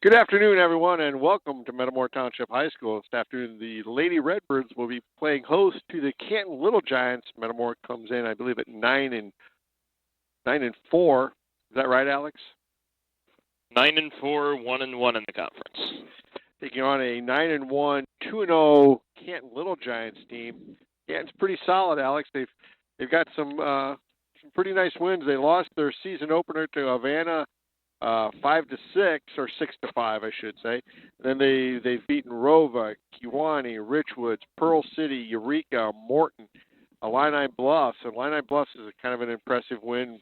Good afternoon, everyone, and welcome to Metamora Township High School. This afternoon, the Lady Redbirds will be playing host to the Canton Little Giants. Metamora comes in, I believe, at 9-4. Is that right, Alex? 9-4, 1-1 in the conference. Taking on a 9-1, 2-0 Canton Little Giants team. Canton's pretty solid, Alex. They've got some pretty nice wins. They lost their season opener to Havana 5-6 or 6-5, I should say. And then they've beaten Rova, Kewanee, Richwoods, Pearl City, Eureka, Morton, Illini Bluffs. And Illini Bluffs is kind of an impressive win,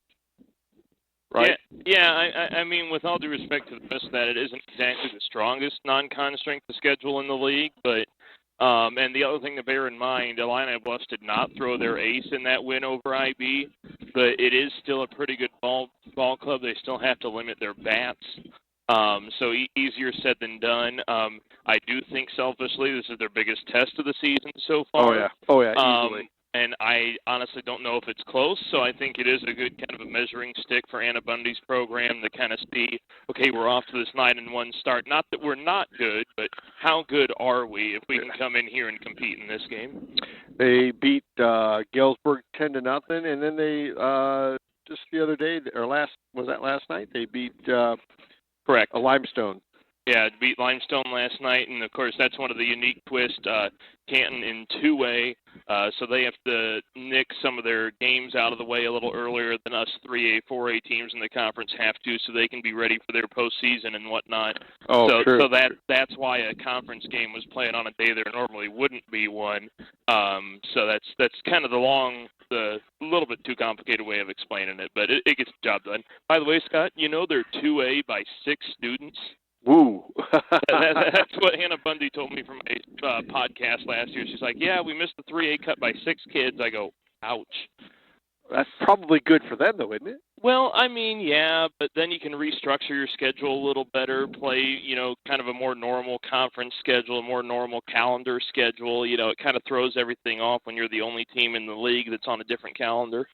right? Yeah. I mean, with all due respect to the rest of that, it isn't exactly the strongest non-con strength of schedule in the league, but and the other thing to bear in mind, Illini Bluffs did not throw their ace in that win over IB, but it is still a pretty good ball club. They still have to limit their bats, so easier said than done. I do think selfishly this is their biggest test of the season so far. Oh yeah, easily. And I honestly don't know if it's close, so I think it is a good kind of a measuring stick for Anna Bundy's program to kind of see, okay, we're off to this 9-1 start. Not that we're not good, but how good are we if we can come in here and compete in this game? They beat Galesburg 10-0, and then they just the other day, or last night? They beat Correct. Limestone. Yeah, beat Limestone last night, and of course that's one of the unique twists. Canton in 2A, so they have to nick some of their games out of the way a little earlier than us 3A, 4A teams in the conference have to, so they can be ready for their postseason and whatnot. True. So that's why a conference game was played on a day there normally wouldn't be one. So that's kind of the little bit too complicated way of explaining it, but it gets the job done. By the way, Scott, you know they're 2A by 6 students. Woo! That's what Hannah Bundy told me from my podcast last year. She's like, yeah, we missed the 3A cut by 6 kids. I go, ouch. That's probably good for them, though, isn't it? Well, I mean, yeah, but then you can restructure your schedule a little better, play, kind of a more normal conference schedule, a more normal calendar schedule. It kind of throws everything off when you're the only team in the league that's on a different calendar.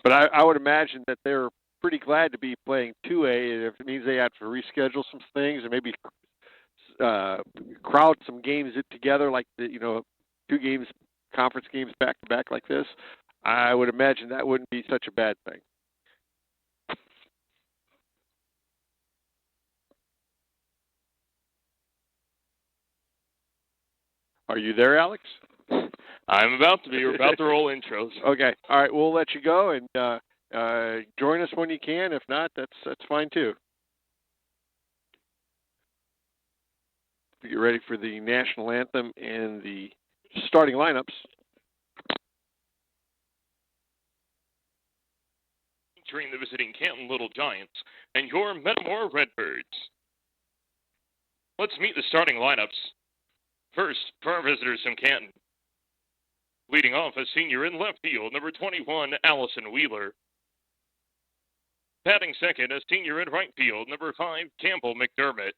But I would imagine that they're pretty glad to be playing 2A if it means they have to reschedule some things and maybe crowd some games together, like 2 games, conference games back to back like this. I would imagine that wouldn't be such a bad thing. Are you there, Alex? I'm about to be. We're about to roll intros. Okay. All right. We'll let you go and join us when you can. If not, that's fine too. Get ready for the national anthem and the starting lineups. Featuring the visiting Canton Little Giants and your Metamora Redbirds. Let's meet the starting lineups. First, for our visitors from Canton. Leading off as senior in left field, number 21, Allison Wheeler. Batting second as senior in right field, number 5, Campbell McDermott.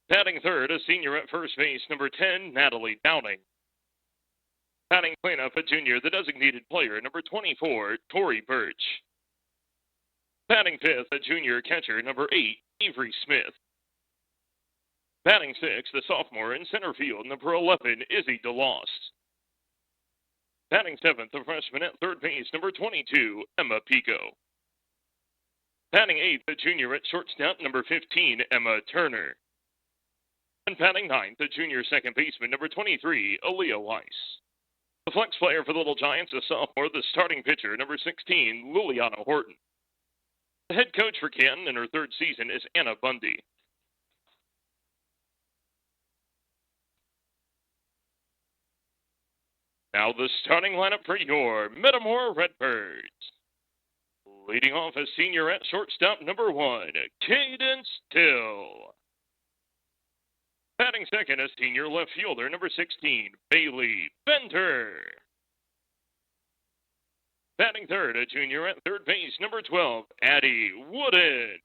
Batting third as senior at first base, number 10, Natalie Downing. Batting cleanup a junior, the designated player, number 24, Tori Birch. Batting fifth, a junior catcher, number 8, Avery Smith. Batting sixth, the sophomore in center field, number 11, Izzy DeLost. Batting seventh, the freshman at third base, number 22, Emma Pico. Batting eighth, the junior at shortstop, number 15, Emma Turner. And batting ninth, the junior second baseman, number 23, Aaliyah Weiss. The flex player for the Little Giants, a sophomore, the starting pitcher, number 16, Liliana Horton. The head coach for Canton in her third season is Anna Bundy. Now the starting lineup for your Metamora Redbirds. Leading off as senior at shortstop, number 1, Cadence Till. Batting second as senior left fielder, number 16, Bailey Benter. Batting third, a junior at third base, number 12, Addie Wooden.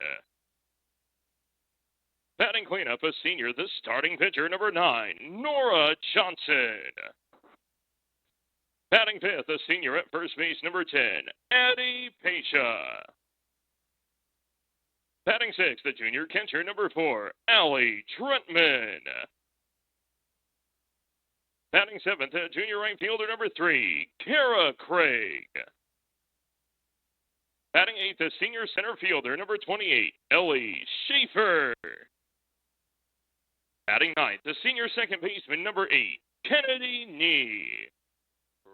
Batting cleanup, a senior, the starting pitcher, number 9, Nora Johnson. Batting fifth, a senior at first base, number 10, Addie Pasha. Batting sixth, the junior catcher, number 4, Allie Trentman. Batting seventh, the junior right fielder, number 3, Kara Craig. Batting eighth, the senior center fielder, number 28, Ellie Schaefer. Batting ninth, the senior second baseman, number 8, Kennedy Nee.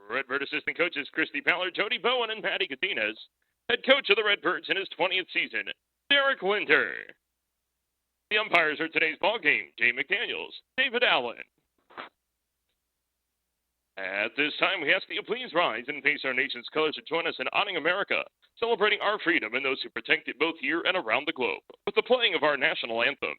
Redbird assistant coaches Christy Pallard, Jody Bowen, and Patty Catinas. Head coach of the Redbirds in his 20th season, Derek Winter. The umpires are today's ball game, Jay McDaniels, David Allen. At this time, we ask that you please rise and face our nation's colors to join us in honoring America, celebrating our freedom and those who protect it both here and around the globe, with the playing of our national anthem.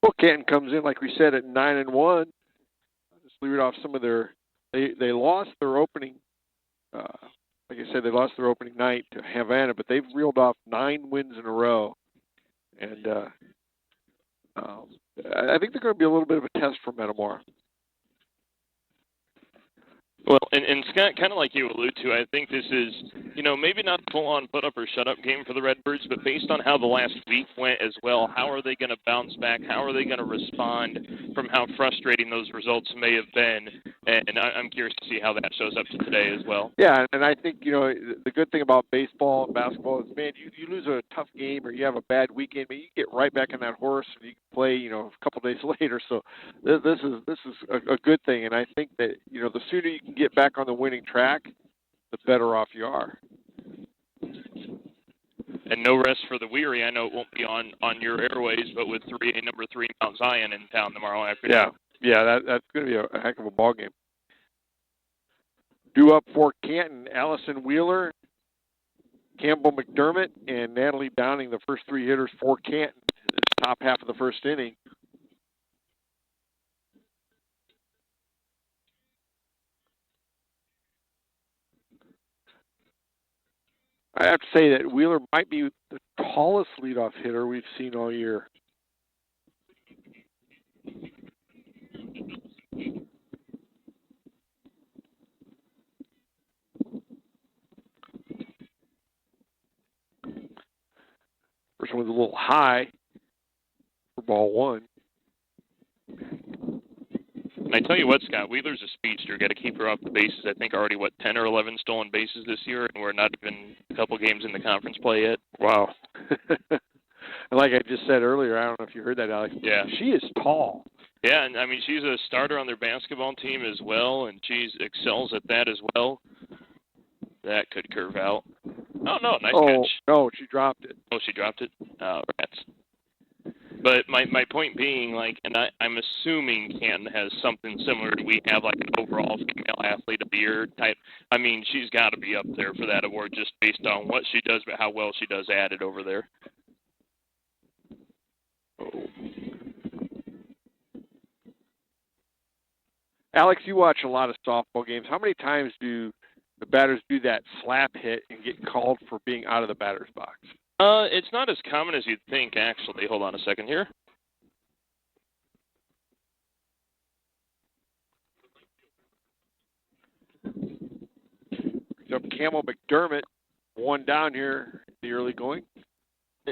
Well, Canton comes in, like we said, at 9-1. Just leave it off some of their. They lost their opening. Like I said, they lost their opening night to Havana, but they've reeled off 9 wins in a row, and I think they're going to be a little bit of a test for Metamora. Well, and Scott, kind of like you allude to, I think this is, maybe not a full-on put-up-or-shut-up game for the Redbirds, but based on how the last week went as well, how are they going to bounce back? How are they going to respond from how frustrating those results may have been? And I'm curious to see how that shows up today as well. Yeah, and I think, the good thing about baseball and basketball is, man, you lose a tough game or you have a bad weekend, but you get right back on that horse and you can play, a couple days later. So this is a good thing, and I think that, the sooner you can get back on the winning track, the better off you are. And no rest for the weary. I know it won't be on your airways, but with number 3 Mount Zion in town tomorrow afternoon. Yeah, that's going to be a heck of a ball game. Due up for Canton, Allison Wheeler, Campbell McDermott, and Natalie Downing, the first 3 hitters for Canton. This top half of the first inning. I have to say that Wheeler might be the tallest leadoff hitter we've seen all year. First one was a little high for ball 1. And I tell you what, Scott, Wheeler's a speedster. Got to keep her off the bases. I think already, 10 or 11 stolen bases this year, and we're not even a couple games in the conference play yet. Wow. And like I just said earlier, I don't know if you heard that, Alex. Yeah. She is tall. Yeah, and I mean, she's a starter on their basketball team as well, and she excels at that as well. That could curve out. Oh, no, nice catch. No, she dropped it. Oh, she dropped it? Oh, rats. But my point being, like, and I'm assuming Canton has something similar to we have, like an overall female athlete of the year type. I mean, she's got to be up there for that award just based on what she does, but how well she does at it over there. Alex, you watch a lot of softball games. How many times do the batters do that slap hit and get called for being out of the batter's box? It's not as common as you'd think, actually. Hold on a second here. So Camel McDermott, one down here in the early going.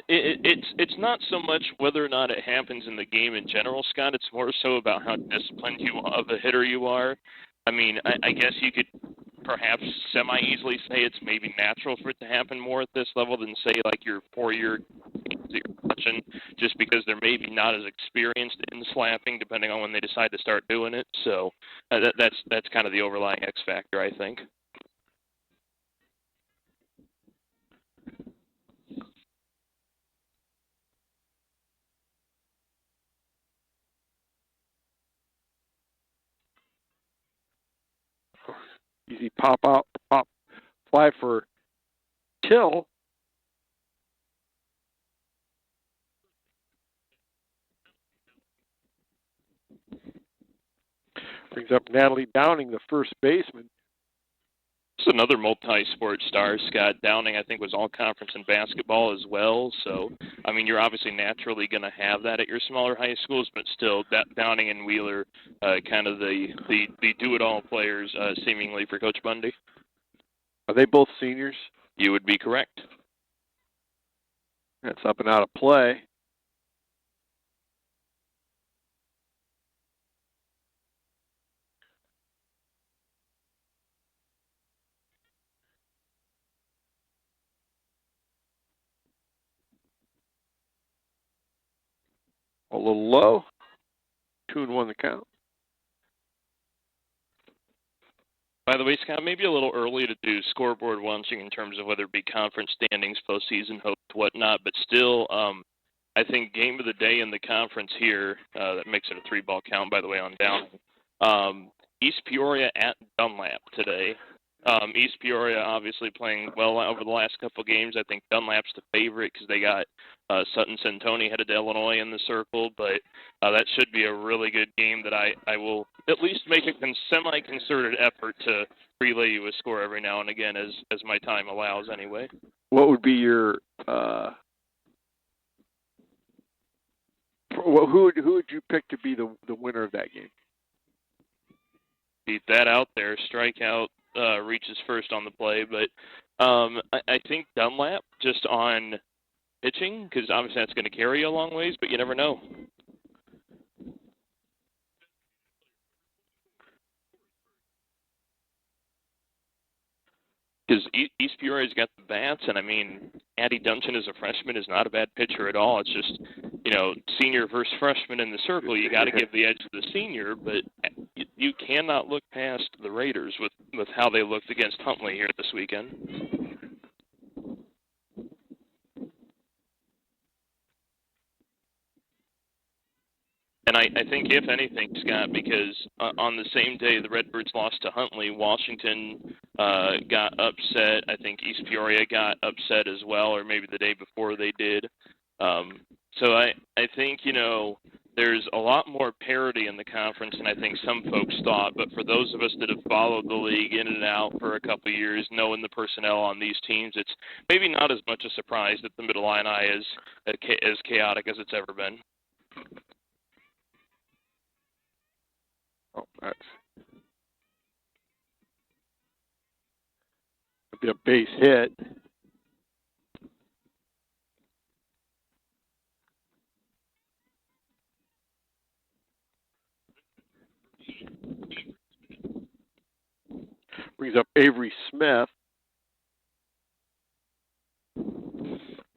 It's not so much whether or not it happens in the game in general, Scott. It's more so about how disciplined of a hitter you are. I mean, I guess you could perhaps semi-easily say it's maybe natural for it to happen more at this level than, say, like your 4-year games that you're watching, just because they're maybe not as experienced in slapping, depending on when they decide to start doing it. So that's kind of the overlying X factor, I think. Easy pop fly for Till. Brings up Natalie Downing, the first baseman. It's another multi-sport star, Scott. Downing, I think, was all-conference in basketball as well. So, I mean, you're obviously naturally going to have that at your smaller high schools, but still, Downing and Wheeler, kind of the do-it-all players, seemingly, for Coach Bundy. Are they both seniors? You would be correct. That's up and out of play. A little low. 2-1 the count. By the way, Scott, maybe a little early to do scoreboard launching in terms of whether it be conference standings, postseason hopes, whatnot, but still, I think game of the day in the conference here, that makes it a 3-ball count, by the way, on Downing. East Peoria at Dunlap today. East Peoria obviously playing well over the last couple of games. I think Dunlap's the favorite because they got Sutton Centoni headed to Illinois in the circle, but that should be a really good game that I will at least make a semi-concerted effort to relay you a score every now and again as my time allows anyway. What would be your who would you pick to be the winner of that game? Beat that out there. Strikeout reaches first on the play, but I think Dunlap just on pitching, because obviously that's going to carry you a long ways, but you never know. Because East Peoria's got the bats, and I mean, Addie Dungeon as a freshman is not a bad pitcher at all. It's just, senior versus freshman in the circle, you got to give the edge to the senior, but you cannot look past the Raiders with how they looked against Huntley here this weekend. And I think, if anything, Scott, because on the same day the Redbirds lost to Huntley, Washington got upset. I think East Peoria got upset as well, or maybe the day before they did. So I think, there's a lot more parity in the conference than I think some folks thought. But for those of us that have followed the league in and out for a couple of years, knowing the personnel on these teams, it's maybe not as much a surprise that the Middle Illini is as chaotic as it's ever been. Oh, that's be a base hit. Brings up Avery Smith.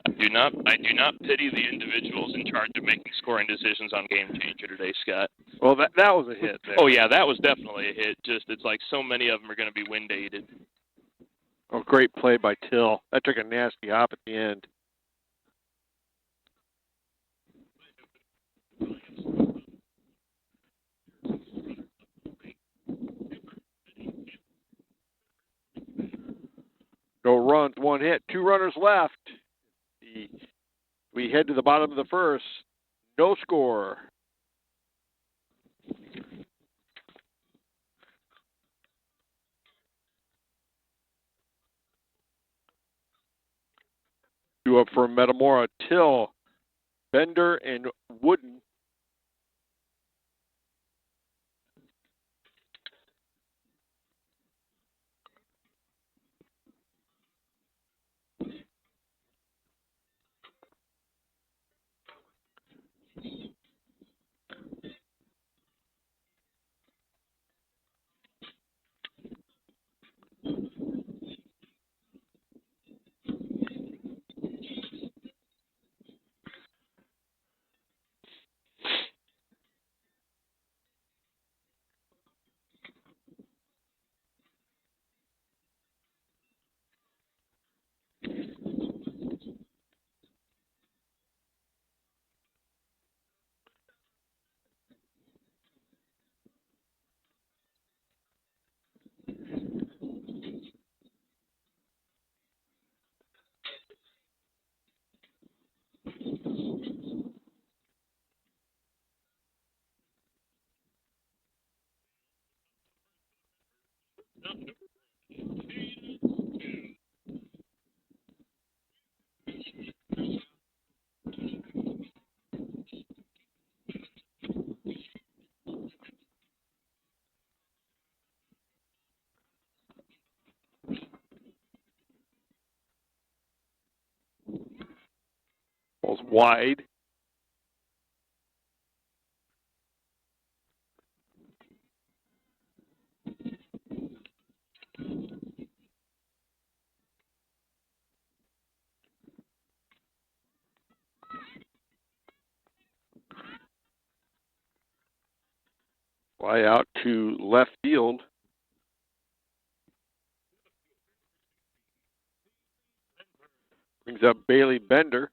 I do not pity the individuals in charge of making scoring decisions on Game Changer today, Scott. Well, that was a hit there. Oh, yeah, that was definitely a hit. Just it's like so many of them are going to be wind-aided. Oh, great play by Till. That took a nasty hop at the end. No runs, 1 hit, 2 runners left. We head to the bottom of the first. No score. Two up for Metamora, Till, Bender, and Wooden. Ball's wide. Fly out to left field. Brings up Bailey Bender.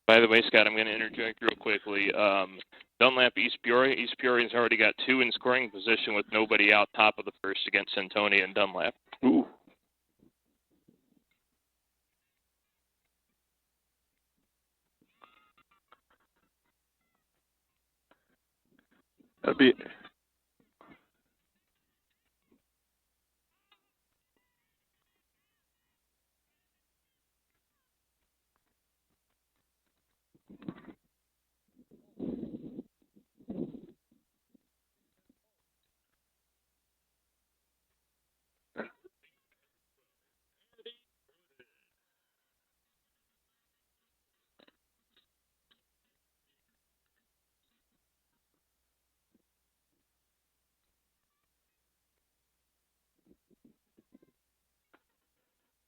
By the way, Scott, I'm going to interject real quickly. Dunlap, East Peoria. East Peoria's already got 2 in scoring position with nobody out top of the first against Centonia and Dunlap. Ooh. That'd be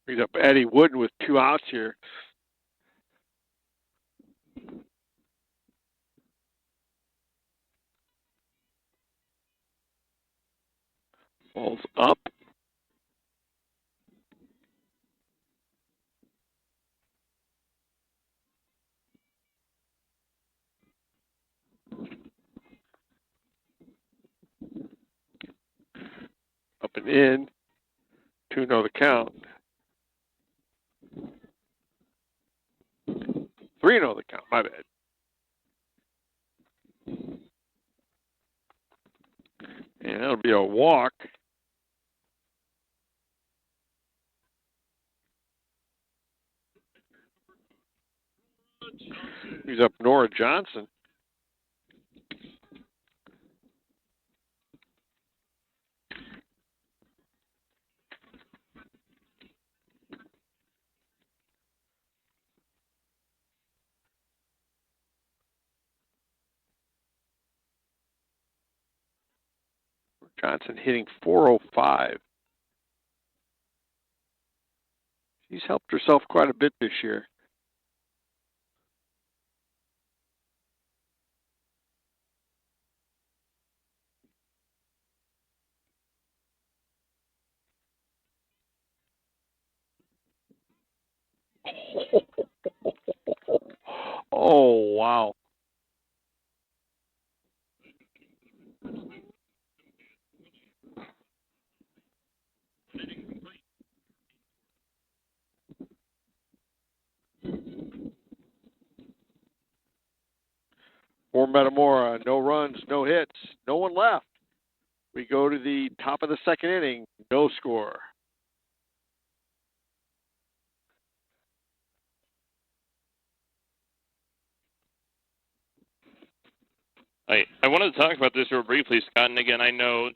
brings up Eddie Wooden with 2 outs here. Ball's up. Up and in. 2-0 the count. 3-0 the count, my bad. And that'll be a walk. He's up Nora Johnson. Johnson hitting .405. She's helped herself quite a bit this year. Oh, wow. For Metamora, no runs, no hits, no one left. We go to the top of the second inning, no score. I wanted to talk about this real briefly, Scott, and again, I know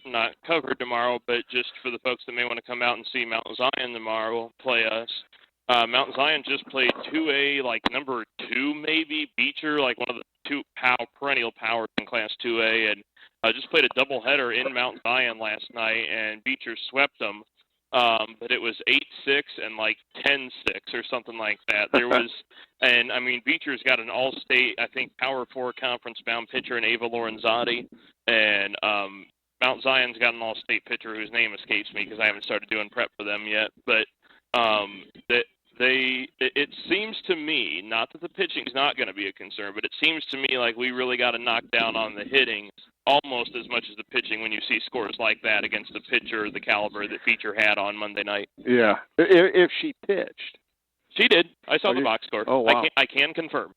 not covered tomorrow, but just for the folks that may want to come out and see Mount Zion tomorrow play us. Mount Zion just played 2A, like number 2 maybe, Beecher, like one of the two perennial powers in Class 2A, and just played a doubleheader in Mount Zion last night, and Beecher swept them. But it was 8-6 and like 10-6 or something like that. There was, and I mean, Beecher's got an all-state, I think, Power 4 conference-bound pitcher in Ava Lorenzati, and Mount Zion's got an all-state pitcher whose name escapes me because I haven't started doing prep for them yet. But it seems to me, not that the pitching's not going to be a concern, but it seems to me like we really got to knock down on the hitting almost as much as the pitching when you see scores like that against a pitcher the caliber that Beecher had on Monday night. Yeah, if she pitched. She did. I saw the box score. Oh, wow. I can confirm.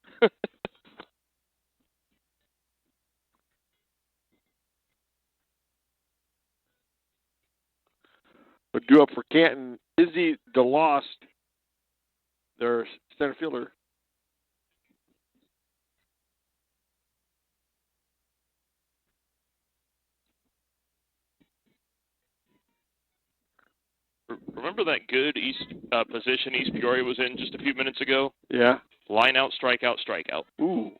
But due up for Canton, Izzy DeLost, their center fielder. Remember that good position East Peoria was in just a few minutes ago? Yeah. Line out, strikeout, strikeout. Ooh.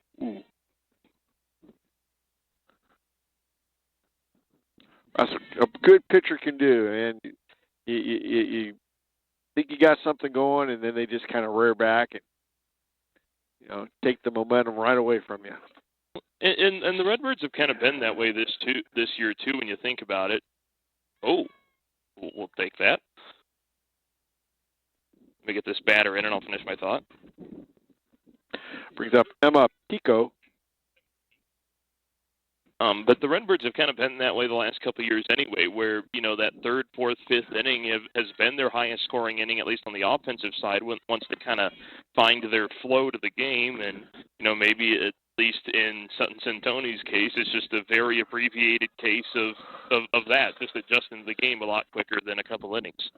That's what a good pitcher can do, and you think you got something going, and then they just kind of rear back and take the momentum right away from you. And the Redbirds have kind of been that way this year too. When you think about it. Oh, we'll take that. Let me get this batter in, and I'll finish my thought. Brings up MTCO. But the Redbirds have kind of been that way the last couple of years anyway, where, that third, fourth, fifth inning has been their highest scoring inning, at least on the offensive side, once they kind of find their flow to the game. And, maybe at least in Sutton Santoni's case, it's just a very abbreviated case of that, just adjusting the game a lot quicker than a couple innings.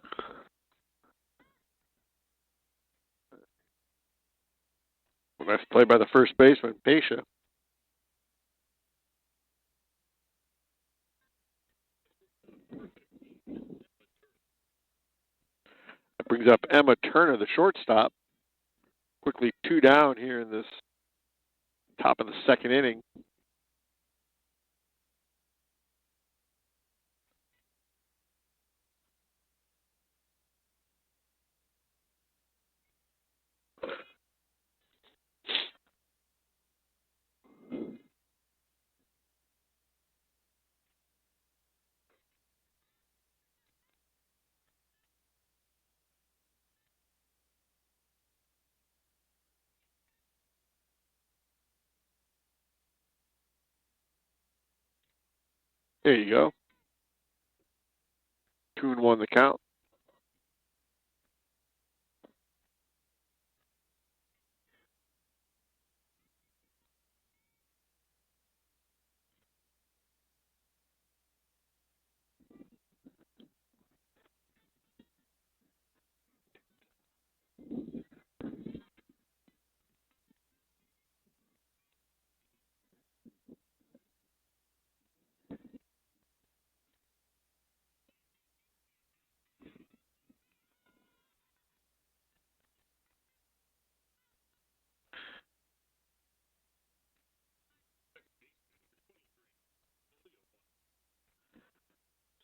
Well, that's played by the first baseman, Pasha. That brings up Emma Turner, the shortstop. Quickly 2 down here in this top of the second inning. There you go. 2-1 the count.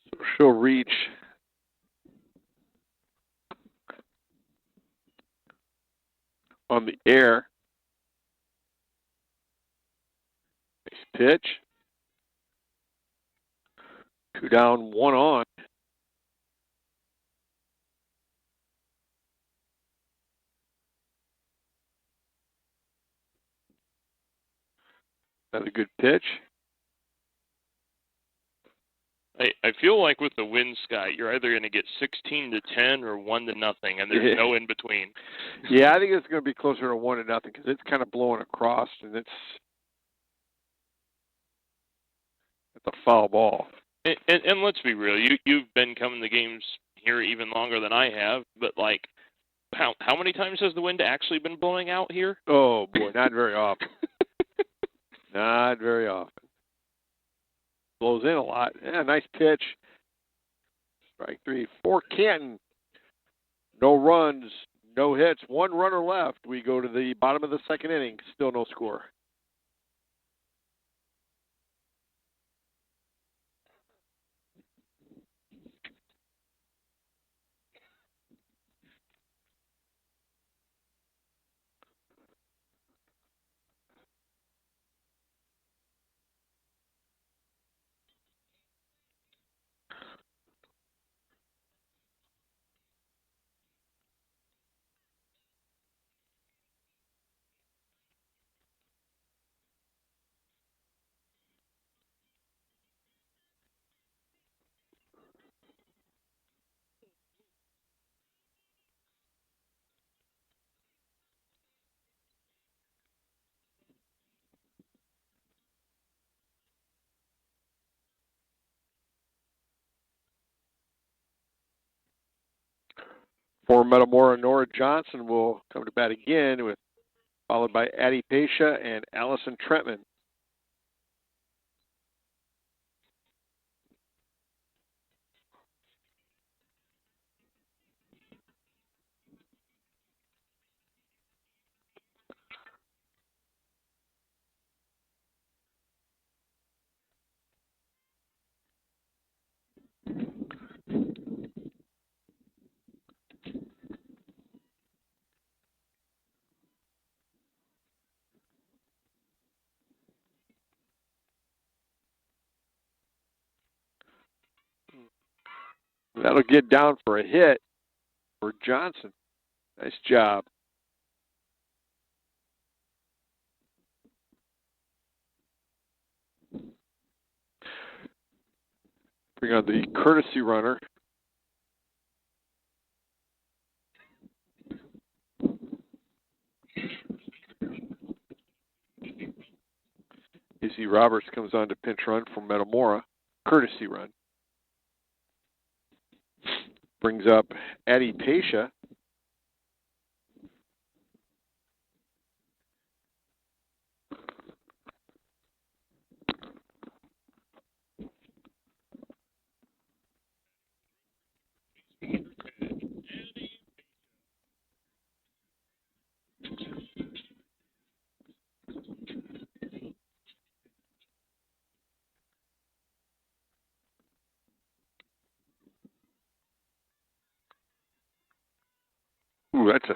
So she'll reach on the air. Nice pitch. 2 down, 1 on. Another good pitch. I feel like with the wind, Scott, you're either going to get 16-10 or 1-0, and there's no in between. Yeah, I think it's going to be closer to 1-0 because it's kind of blowing across, and it's a foul ball. And let's be real, you've been coming to games here even longer than I have, but like, how many times has the wind actually been blowing out here? Oh boy, not very often. Not very often. Blows in a lot. Yeah, nice pitch. Strike 3 for Canton. No runs, no hits, 1 runner left. We go to the bottom of the second inning. Still no score. For Metamora, Nora Johnson will come to bat again, followed by Addie Pasha and Allison Trentman. That'll get down for a hit for Johnson. Nice job. Bring on the courtesy runner. Izzy Roberts comes on to pinch run for Metamora. Courtesy run. Brings up Addie Pasha. Ooh, that's a...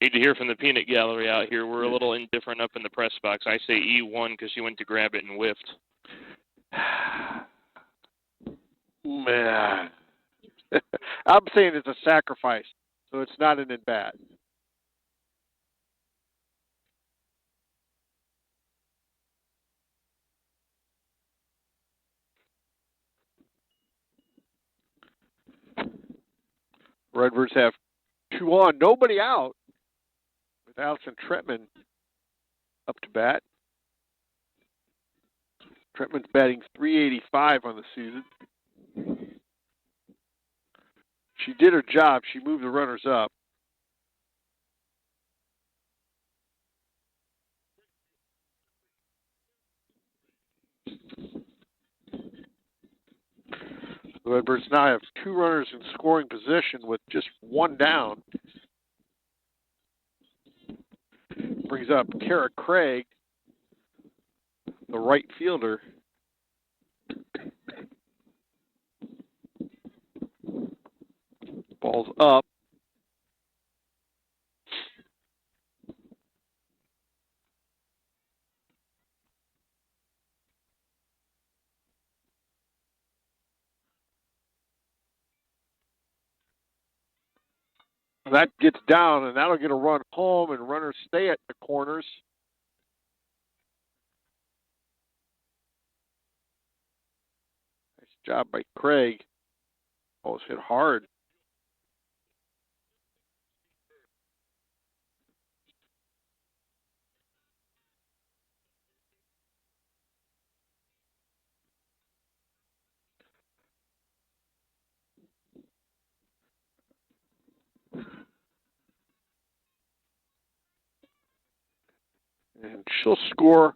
Need to hear from the peanut gallery out here. We're a little indifferent up in the press box. I say E1 because she went to grab it and whiffed. Man. I'm saying it's a sacrifice, so it's not an at-bat. Redbirds have 2 on, nobody out, with Allison Trentman up to bat. Trentman's batting .385 on the season. She did her job. She moved the runners up. The Redbirds now have 2 runners in scoring position with just 1 down. Brings up Kara Craig, the right fielder. Ball's up. That gets down, and that'll get a run home, and runners stay at the corners. Nice job by Craig. Almost hit hard. And she'll score.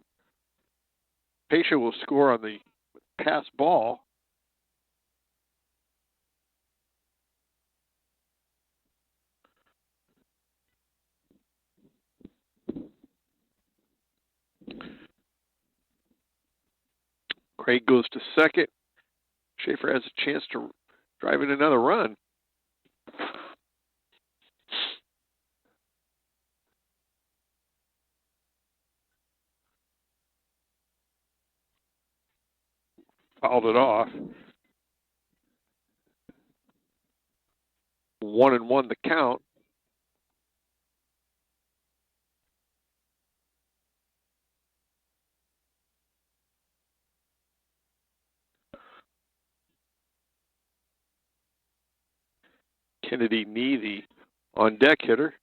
Pacia will score on the pass ball. Craig goes to second. Schaefer has a chance to drive in another run. Fouled it off. 1-1 the count. Kennedy Nee, the on-deck hitter.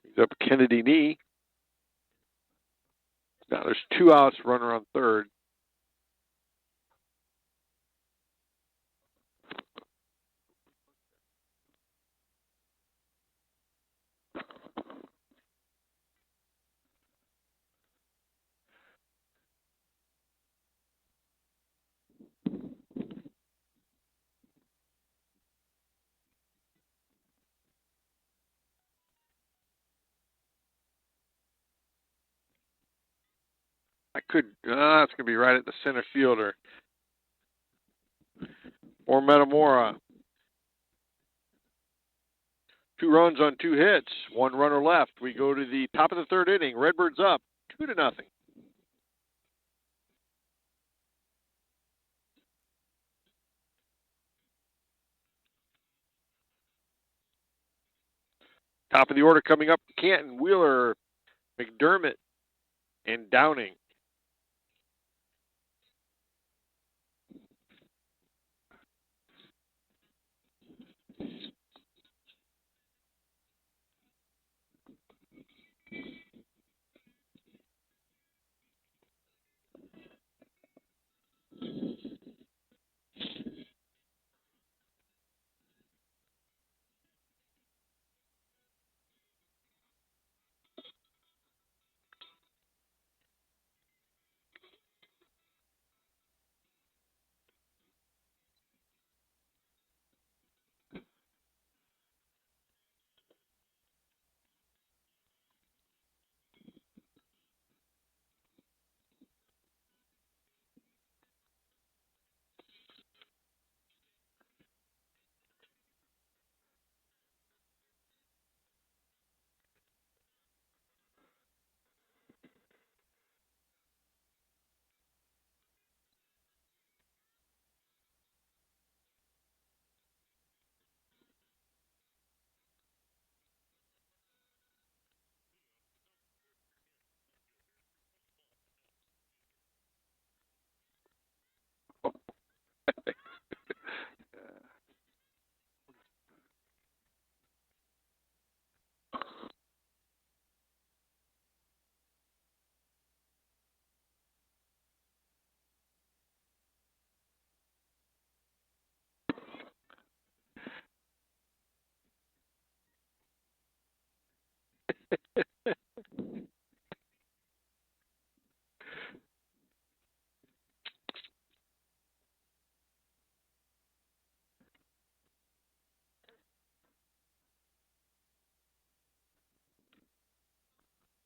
He's up Kennedy Nee. Now there's 2 outs, runner on third. It's going to be right at the center fielder. For Metamora. 2 runs on 2 hits, 1 runner left. We go to the top of the third inning. Redbirds up 2-0. Top of the order coming up, Canton, Wheeler, McDermott, and Downing.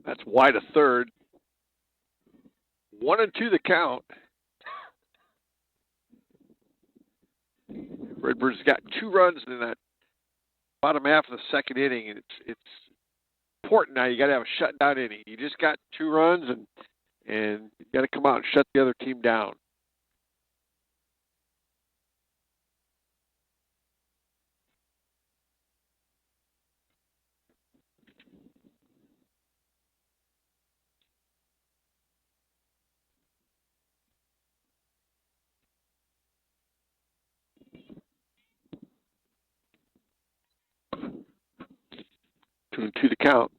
That's wide of third. 1-2 the count. Redbirds got 2 runs in that bottom half of the second inning, and it's important now. You got to have a shutdown inning. You just got 2 runs, and you got to come out and shut the other team down. To the count.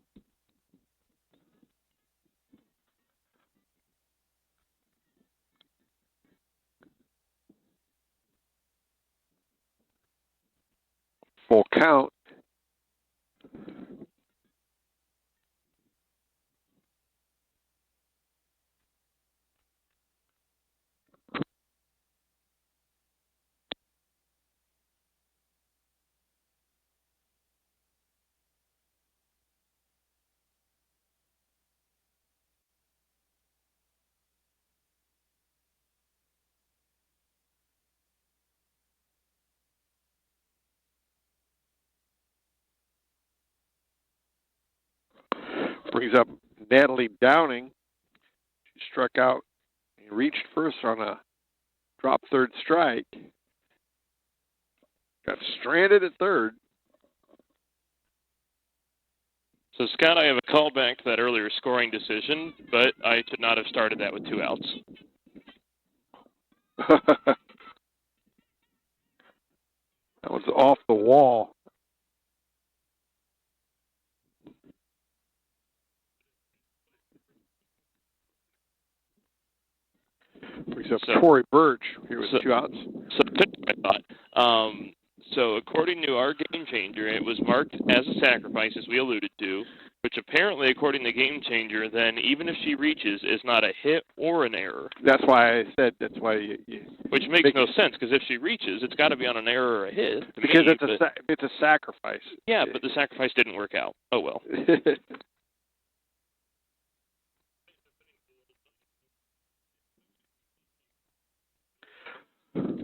Full count. Brings up Natalie Downing. She struck out and reached first on a drop third strike. Got stranded at third. So, Scott, I have a call back to that earlier scoring decision, but I should not have started that with 2 outs. That was off the wall. Brings up Corey Birch here with 2 outs. So, I thought. So, according to our game changer, it was marked as a sacrifice, as we alluded to, which apparently, according to Game Changer, then even if she reaches, is not a hit or an error. That's why I said that's why you which makes no sense, because if she reaches, it's got to be on an error or a hit. Because it's a sacrifice. Yeah, but the sacrifice didn't work out. Oh, well.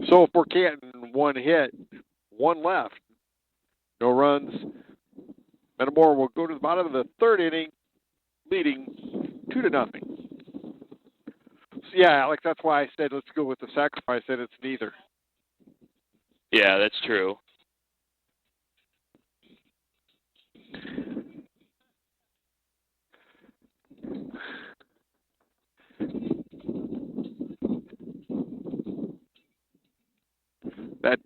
So for Canton, 1 hit, 1 left, no runs. Metamora will go to the bottom of the 3rd inning, leading 2-0. So yeah, Alex, that's why I said let's go with the sacrifice, and it's neither. Yeah, that's true. That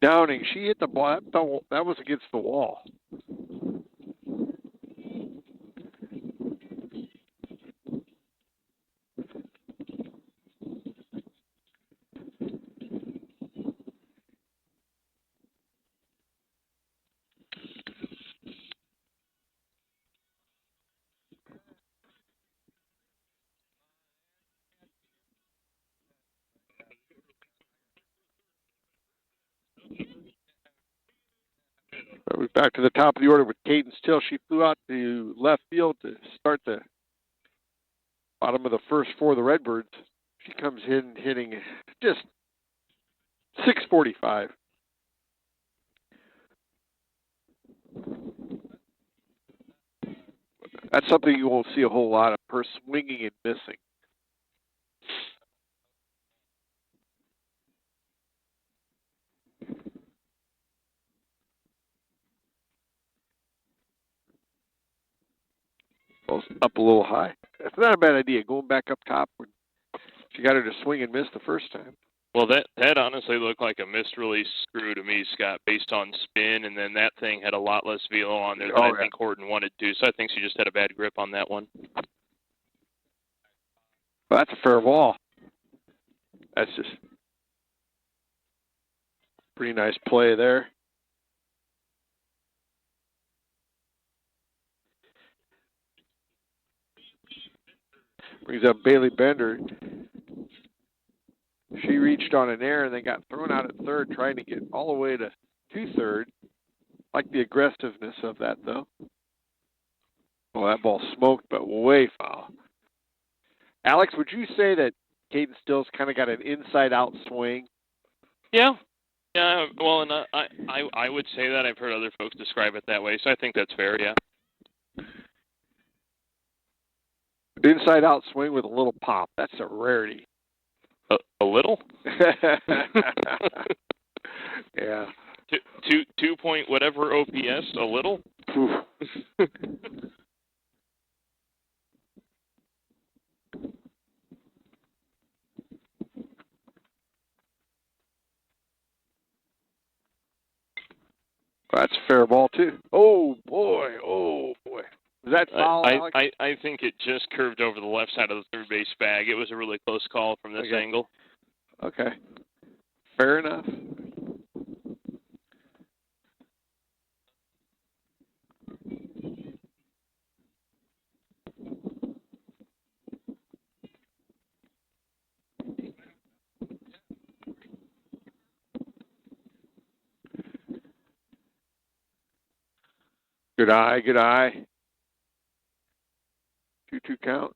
Downing, she hit the ball. That was against the wall. Back to the top of the order with Caden Still. She flew out to left field to start the bottom of the first for the Redbirds. She comes in hitting just .645. That's something you won't see a whole lot of, her swinging and missing. Well, up a little high. That's not a bad idea, going back up top when she got her to swing and miss the first time. Well, that honestly looked like a missed release screw to me, Scott, based on spin, and then that thing had a lot less velo on there than I think Horton wanted to. So I think she just had a bad grip on that one. Well, that's a fair ball. That's just pretty nice play there. Brings up Bailey Bender. She reached on an error and then got thrown out at third, trying to get all the way to third. Like the aggressiveness of that, though. Well, that ball smoked, but way foul. Alex, would you say that Caden Still's kind of got an inside-out swing? Yeah. Yeah, well, and I would say that. I've heard other folks describe it that way, so I think that's fair, yeah. Inside out swing with a little pop. That's a rarity. A little? Yeah. Two point whatever OPS, a little? That's a fair ball, too. Oh, boy. Oh, boy. Was that foul, Alex? I think it just curved over the left side of the third base bag. It was a really close call from this angle. Okay. Fair enough. Good eye, good eye. 2-2 count.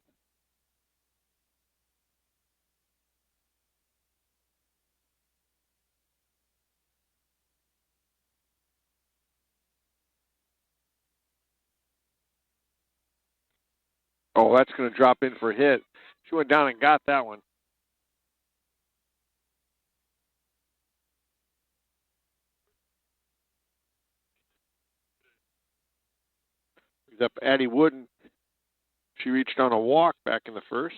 Oh, that's going to drop in for a hit. She went down and got that one. He's up Addie Wooden. She reached on a walk back in the first.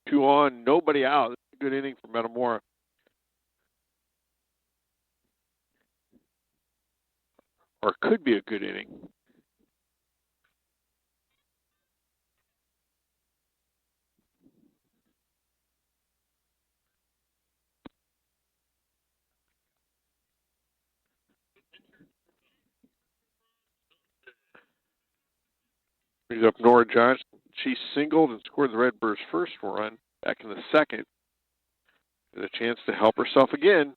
2 on, nobody out. That's a good inning for Metamora. Or could be a good inning. Brings up Nora Johnson. She singled and scored the Redbirds' first run back in the second. Has a chance to help herself again.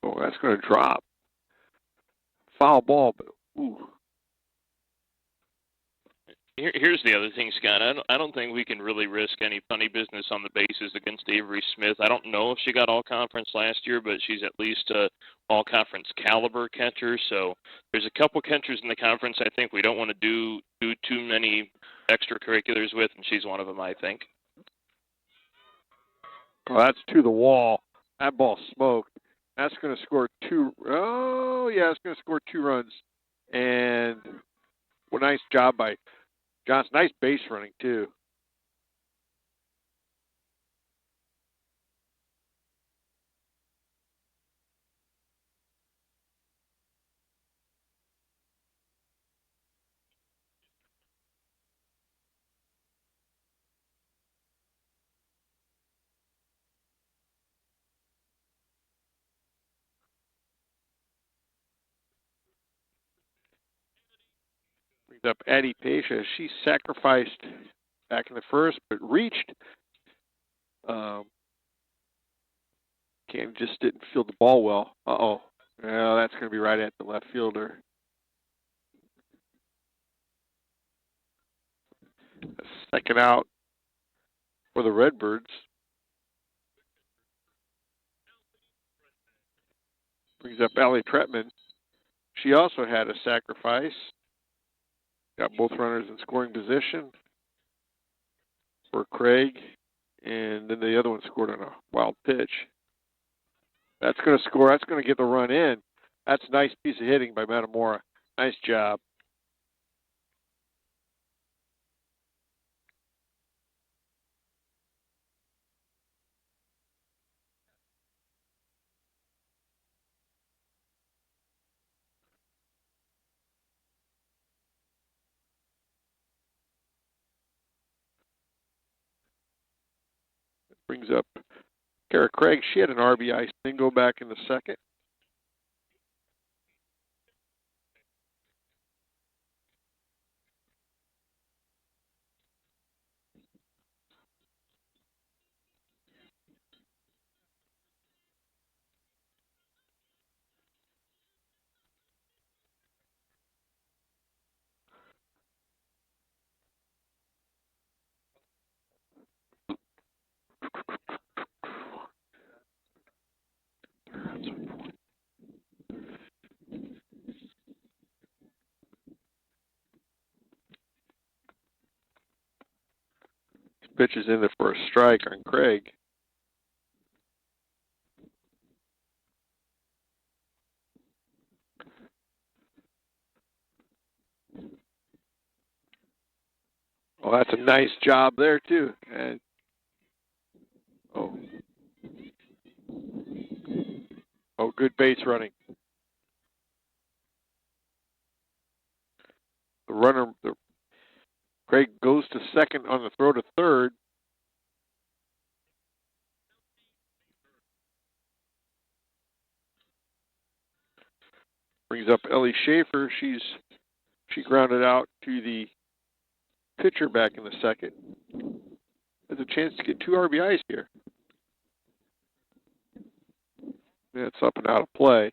Oh, that's going to drop. Foul ball, but ooh. Here's the other thing, Scott. I don't think we can really risk any funny business on the bases against Avery Smith. I don't know if she got all-conference last year, but she's at least a all-conference caliber catcher. So there's a couple catchers in the conference I think we don't want to do too many extracurriculars with, and she's one of them, I think. Well, that's to the wall. That ball smoked. That's going to score 2. Oh, yeah, it's going to score 2 runs. And well, nice job by Johnson. Nice base running, too. Brings up Addie Pasha. She sacrificed back in the first, but reached. Cam just didn't field the ball well. Uh-oh. Well, that's going to be right at the left fielder. Second out for the Redbirds. Brings up Allie Tretman. She also had a sacrifice. Got both runners in scoring position for Craig. And then the other one scored on a wild pitch. That's going to score. That's going to get the run in. That's a nice piece of hitting by Metamora. Nice job. Brings up Kara Craig. She had an RBI single back in the second. Pitches in there for a strike on Craig. Well, that's a nice job there, too. And good base running. Craig goes to second on the throw to third. Brings up Ellie Schaefer. She grounded out to the pitcher back in the second. Has a chance to get 2 RBIs here. That's up and out of play.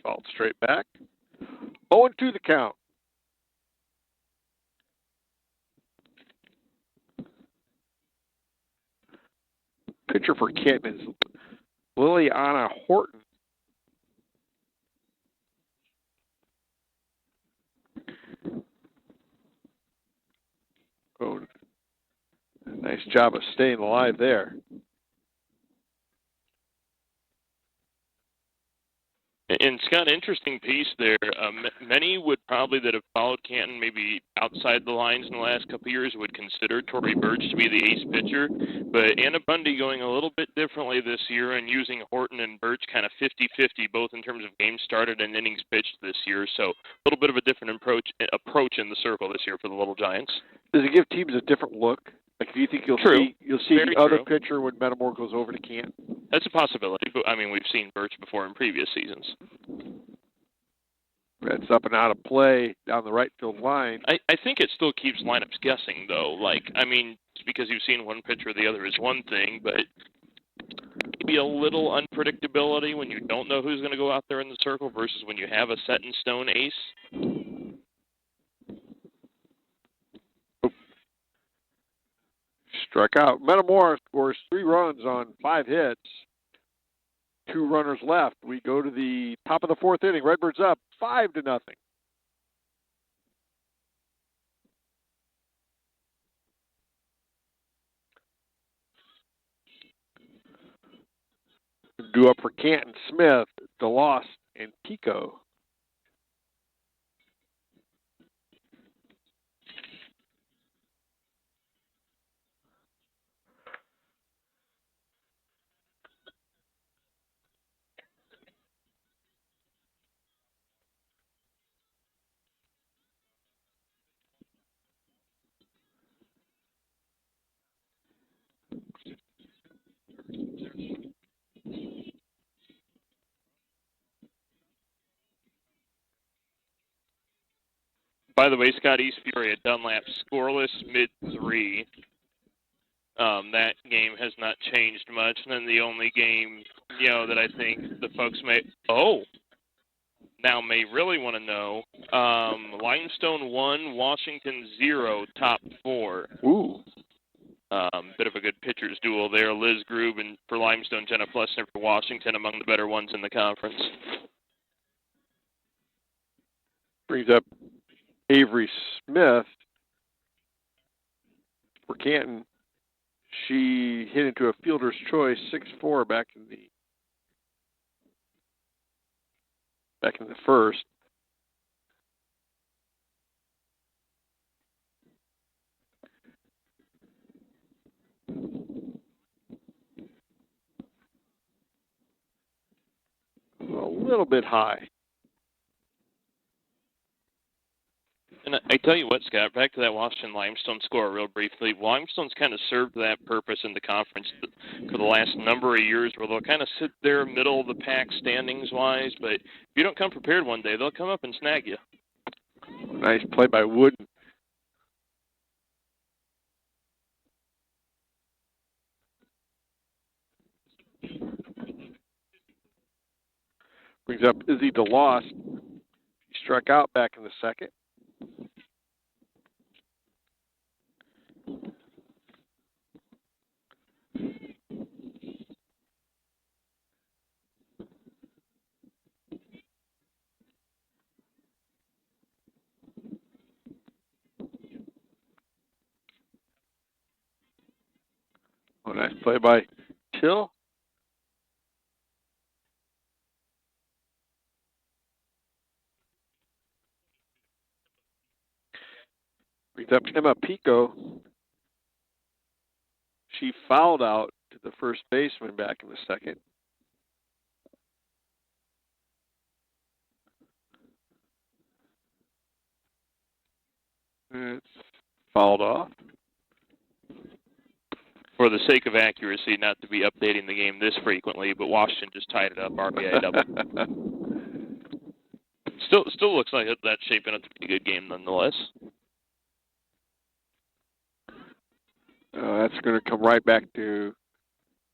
Called straight back. 0-2 the count. Pitcher for Canton is Liliana Horton. Oh, nice job of staying alive there. And Scott, interesting piece there. Many would probably that have followed Canton maybe outside the lines in the last couple of years would consider Tori Birch to be the ace pitcher. But Anna Bundy going a little bit differently this year and using Horton and Birch kind of 50-50, both in terms of games started and innings pitched this year. So a little bit of a different approach in the circle this year for the Little Giants. Does it give teams a different look? Like, do you think you'll see the other pitcher when Metamora goes over to Canton? That's a possibility, but I mean, we've seen Birch before in previous seasons. That's up and out of play down the right field line. I think it still keeps lineups guessing, though. Like, I mean, because you've seen one pitcher or the other is one thing, but maybe a little unpredictability when you don't know who's going to go out there in the circle versus when you have a set-in-stone ace. Struck out. Metamora scores 3 runs on 5 hits. 2 runners left. We go to the top of the 4th inning. Redbirds up 5-0. Due up for Canton, Smith, DeLost, and Pico. By the way, Scott, East Peoria, Dunlap, scoreless, mid-3. That game has not changed much. And then the only game, that I think the folks may really want to know, Limestone 1, Washington 0, top 4. Ooh. Bit of a good pitcher's duel there. Liz Grube and for Limestone, Jenna Plessner for Washington, among the better ones in the conference. Brings up Avery Smith for Canton. She hit into a fielder's choice, 6-4 back in the first. little bit high. And I tell you what, Scott, back to that Washington Limestone score real briefly. Limestone's kind of served that purpose in the conference for the last number of years, where they'll kind of sit there middle of the pack standings-wise, but if you don't come prepared one day, they'll come up and snag you. Nice play by Wooden. Brings up Izzy DeLoss. He struck out back in the second. Oh, nice play by Till. Brings up MTCO. She fouled out to the first baseman back in the second. It's fouled off. For the sake of accuracy, not to be updating the game this frequently, but Washington just tied it up, RBI double. Still looks like that's shaping up to be a good game nonetheless. That's going to come right back to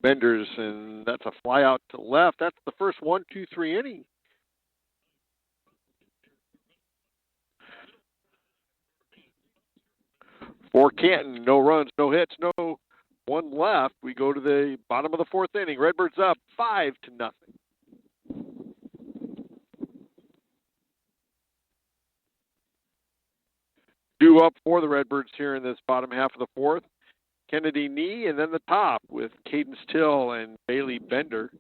Benders, and that's a fly out to left. That's the first 1-2-3 inning. For Canton, no runs, no hits, no one left. We go to the bottom of the fourth inning. Redbirds up 5-0. Due up for the Redbirds here in this bottom half of the fourth. Kennedy Nee, and then the top with Cadence Till and Bailey Bender.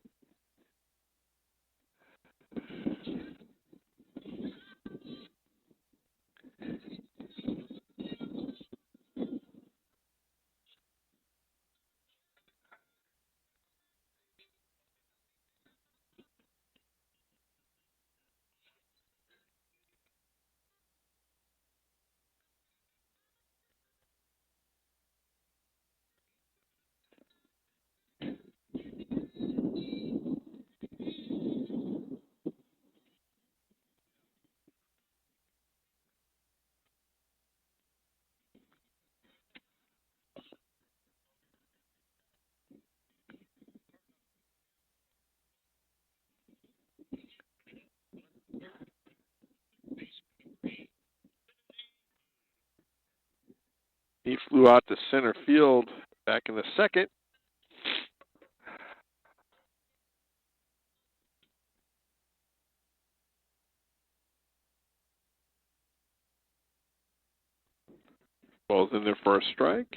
He flew out to center field back in the second. Ball's in there for a strike.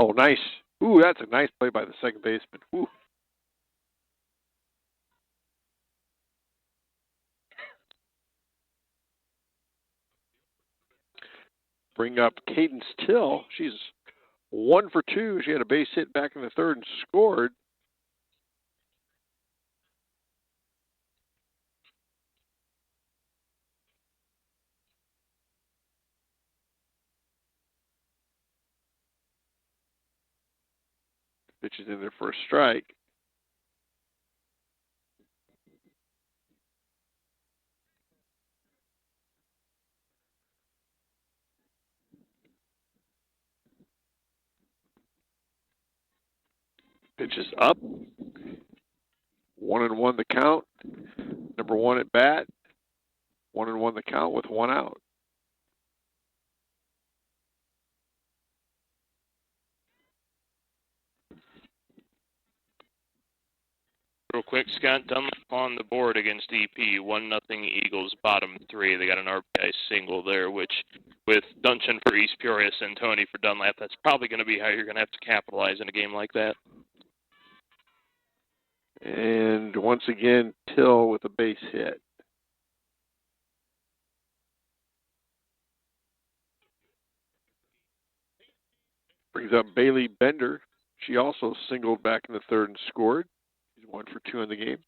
Oh, nice. Ooh, that's a nice play by the second baseman. Ooh. Bring up Cadence Till. She's 1 for 2. She had a base hit back in the third and scored. Pitch is in there for a strike. Pitch is up. 1-1 the count. Number 1 at bat. 1-1 the count with 1 out. real quick. Scott Dunlap on the board against EP. 1-0 Eagles, bottom 3. They got an RBI single there, which with Duncan for East Peoria, Santoni for Dunlap, that's probably going to be how you're going to have to capitalize in a game like that. And once again, Till with a base hit. Brings up Bailey Bender. She also singled back in the third and scored. She's 1 for 2 in the game.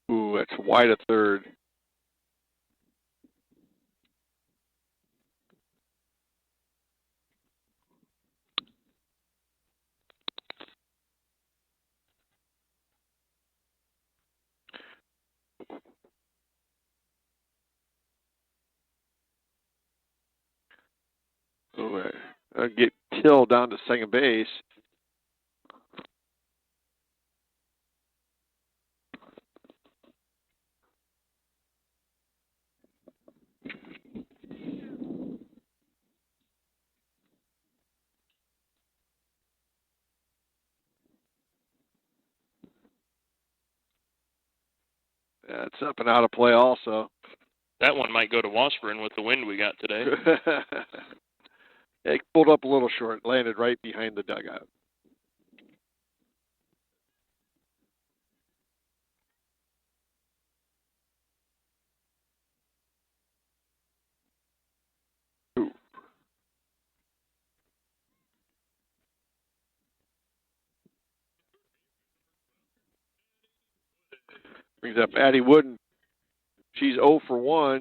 Ooh, that's wide at third. Ooh, get Till down to second base. That's up and out of play also. That one might go to Washburn with the wind we got today. It pulled up a little short, landed right behind the dugout. Ooh. Brings up Addie Wooden. She's 0 for 1.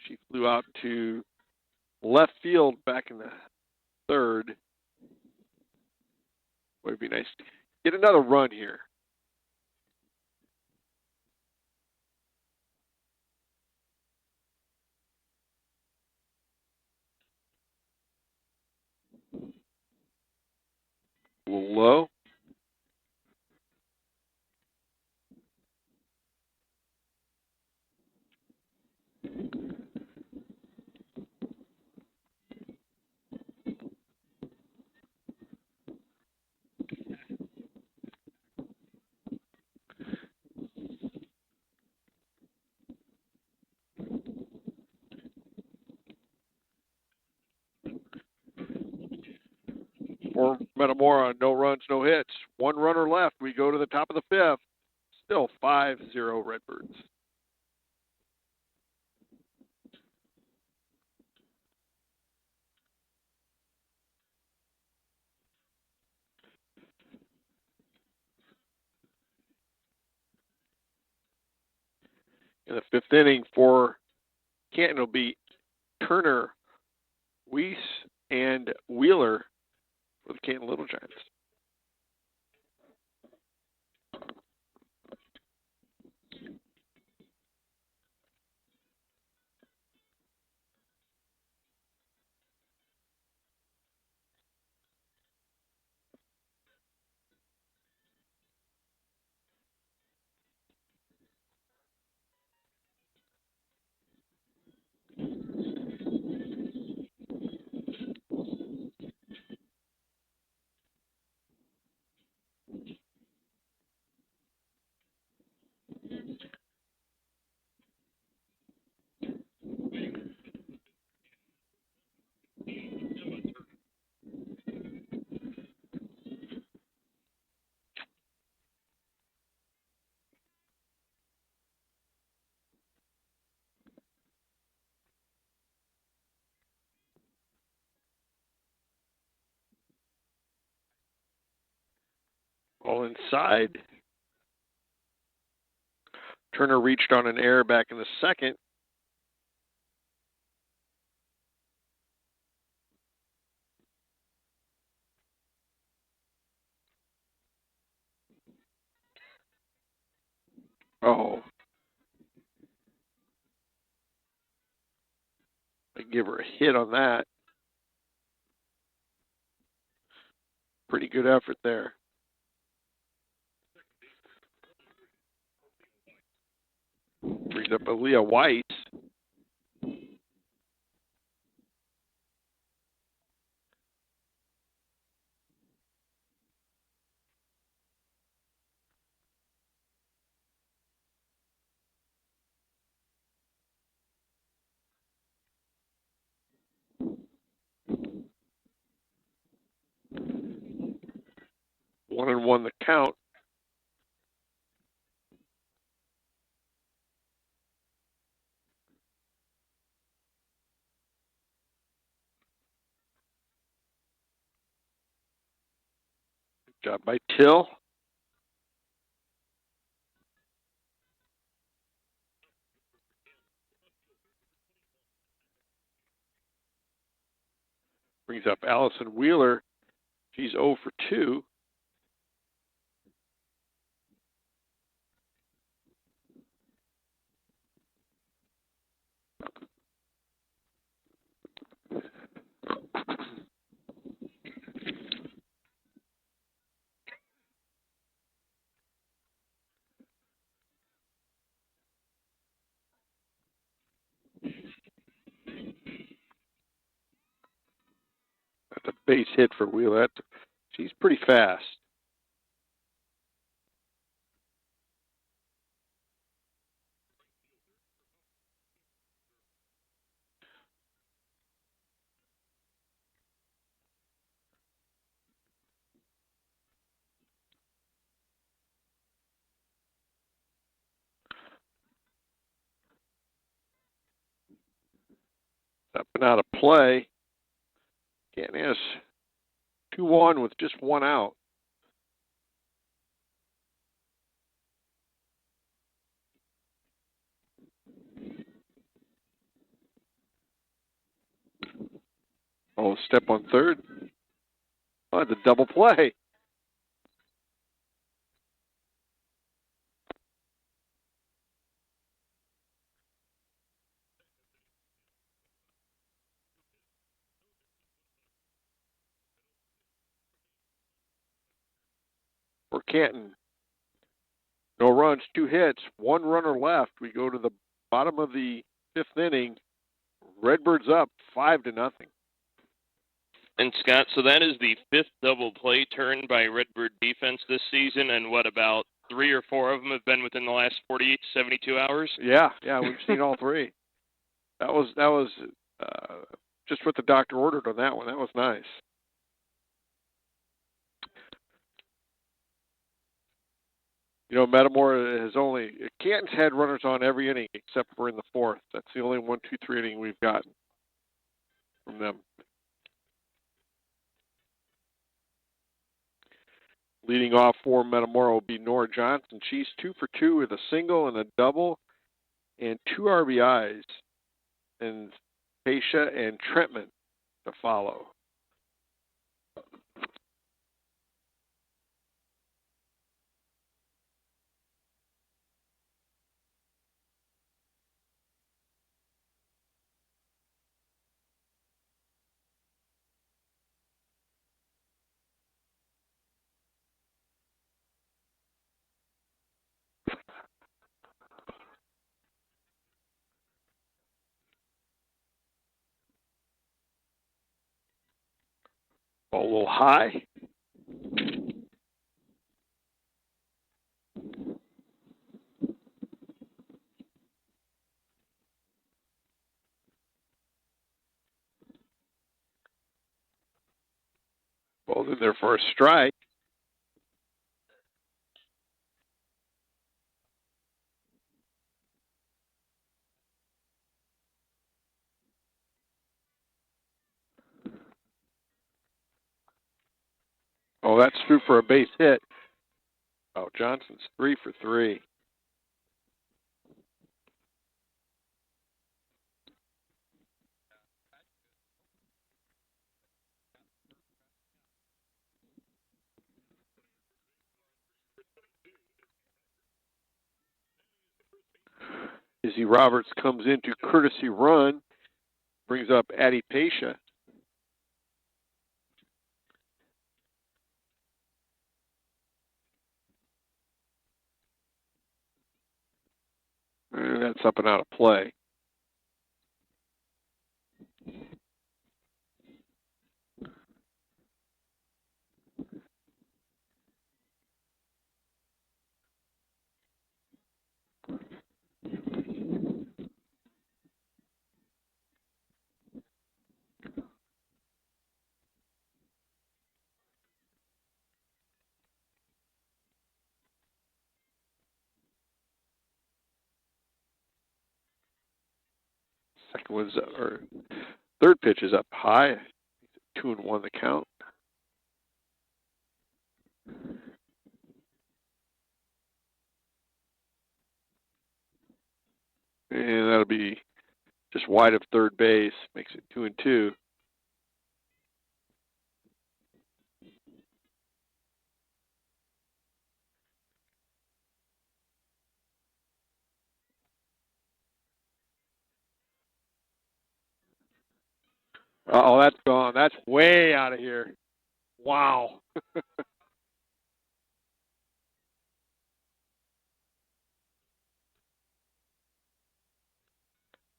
She flew out to left field back in the third. Would be nice to get another run here. A little low. For Metamora, no runs, no hits. 1 runner left. We go to the top of the 5th. Still 5-0 Redbirds. In the 5th inning for Canton will be Turner, Weiss, and Wheeler for the Canton Little Giants. All inside. Turner reached on an error back in the 2nd. Oh. I give her a hit on that. Pretty good effort there. Brings up Aaliyah Weiss. 1-1 the count. Good job by Till. Brings up Allison Wheeler. She's 0 for 2. That's a base hit for Wheeler. She's pretty fast. Up and out of play. Canton has 2-1 with just 1 out. Oh, step on third. Oh, it's a double play. For Canton. No runs, 2 hits, 1 runner left. We go to the bottom of the 5th inning. Redbirds up 5-0. And Scott, so that is the 5th double play turn by Redbird defense this season, and what, about 3 or 4 of them have been within the last 48 to 72 hours? Yeah, we've seen all 3. That was just what the doctor ordered on that one. That was nice. You know, Metamora has Canton's had runners on every inning except for in the 4th. That's the only 1, 2, 3 inning we've gotten from them. Leading off for Metamora will be Nora Johnson. She's 2 for 2 with a single and a double and 2 RBIs. And Pesha and Trentman to follow. Ball a little high. Ball's in there for a strike. Oh, that's through for a base hit. Oh, Johnson's 3 for 3. Izzy Roberts comes into courtesy run, brings up Addie Pesha. And that's up and out of play. Second one's or third pitch is up high. 2-1 the count. And that'll be just wide of third base. Makes it 2-2. Oh, that's gone. That's way out of here. Wow.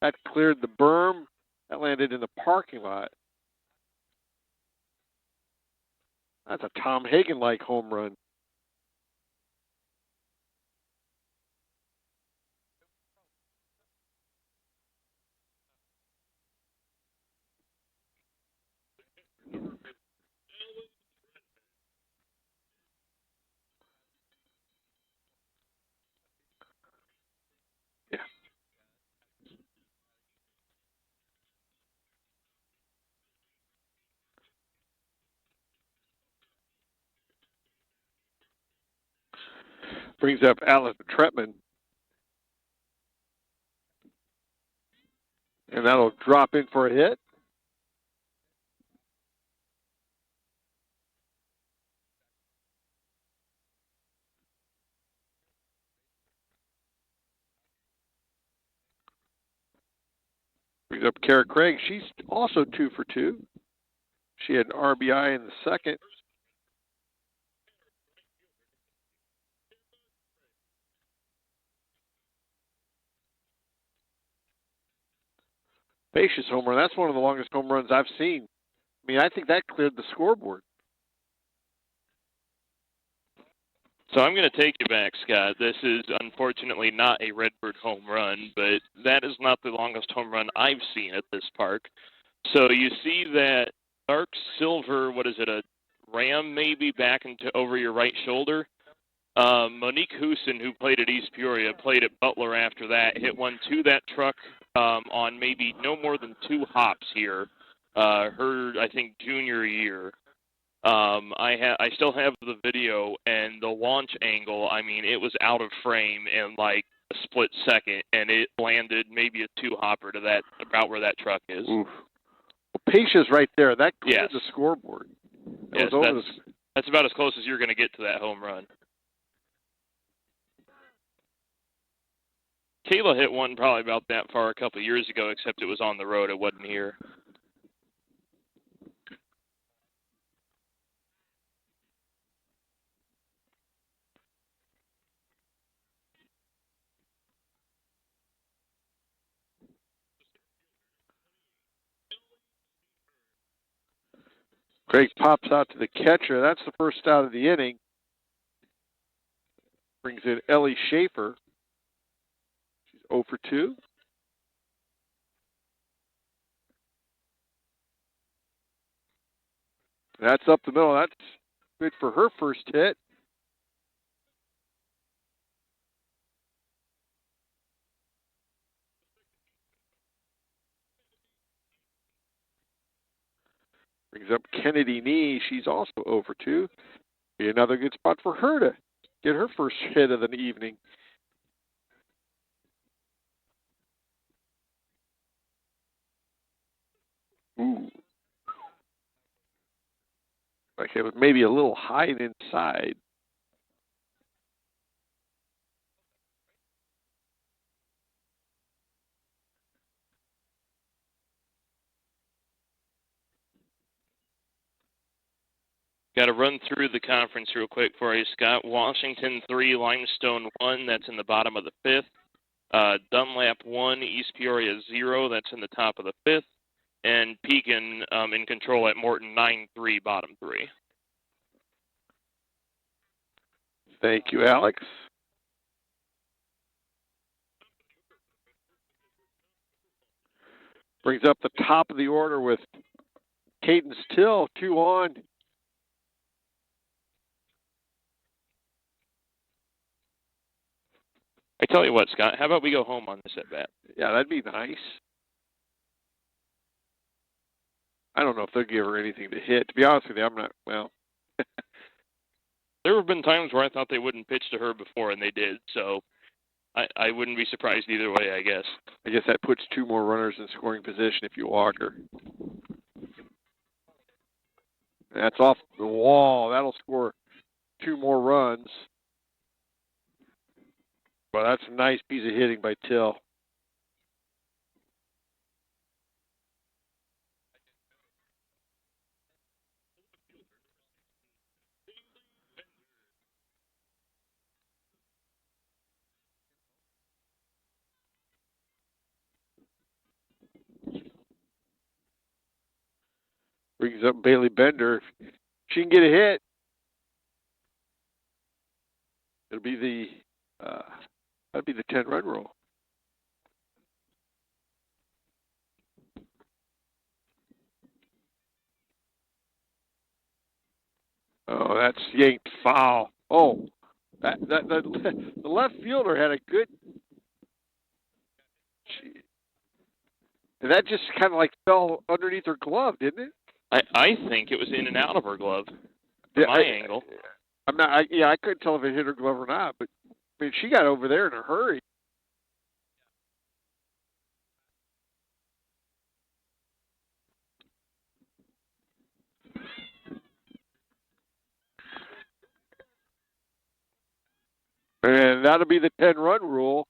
That cleared the berm. That landed in the parking lot. That's a Tom Hagen-like home run. Yeah. Brings up Alex Tretman. And that'll drop in for a hit. Brings up Kara Craig. She's also 2 for 2. She had an RBI in the second. Spacious home run. That's one of the longest home runs I've seen. I mean, I think that cleared the scoreboard. So I'm going to take you back, Scott. This is unfortunately not a Redbird home run, but that is not the longest home run I've seen at this park. So you see that dark silver, what is it, a ram maybe, back into over your right shoulder? Monique Hoosen, who played at East Peoria, played at Butler after that, hit one to that truck on maybe no more than 2 hops here, her, I think, junior year. I still have the video, and the launch angle, I mean, it was out of frame in like a split second, and it landed maybe a 2-hopper to that, about where that truck is. Oof. Well, Pacia's right there. That cleared the scoreboard. Yes, that's about as close as you're going to get to that home run. Kayla hit one probably about that far a couple of years ago, except it was on the road. It wasn't here. Craig pops out to the catcher. That's the first out of the inning. Brings in Ellie Schaefer. She's 0 for 2. That's up the middle. That's good for her first hit. Brings up Kennedy Nee. She's also 0 for 2. Be another good spot for her to get her first hit of the evening. Ooh. Like it was maybe a little high and inside. Got to run through the conference real quick for you, Scott. Washington 3, Limestone 1. That's in the bottom of the 5th. Dunlap 1, East Peoria 0. That's in the top of the 5th. And Pekin in control at Morton 9-3, bottom 3. Thank you, Alex. Brings up the top of the order with Caden Still, 2 on. I tell you what, Scott, how about we go home on this at bat? Yeah, that'd be nice. I don't know if they'll give her anything to hit. To be honest with you, I'm not. Well, There have been times where I thought they wouldn't pitch to her before, and they did. So I wouldn't be surprised either way, I guess. I guess that puts 2 more runners in scoring position if you walk her. That's off the wall. That'll score 2 more runs. Well, that's a nice piece of hitting by Till. Brings up Bailey Bender. If she can get a hit, it'll be the that'd be the 10-run rule. Oh, that's yanked foul. Oh, the left fielder had a good. And that just kind of like fell underneath her glove, didn't it? I think it was in and out of her glove from my angle. I'm not. I couldn't tell if it hit her glove or not, but I mean, she got over there in a hurry. And that'll be the 10-run rule.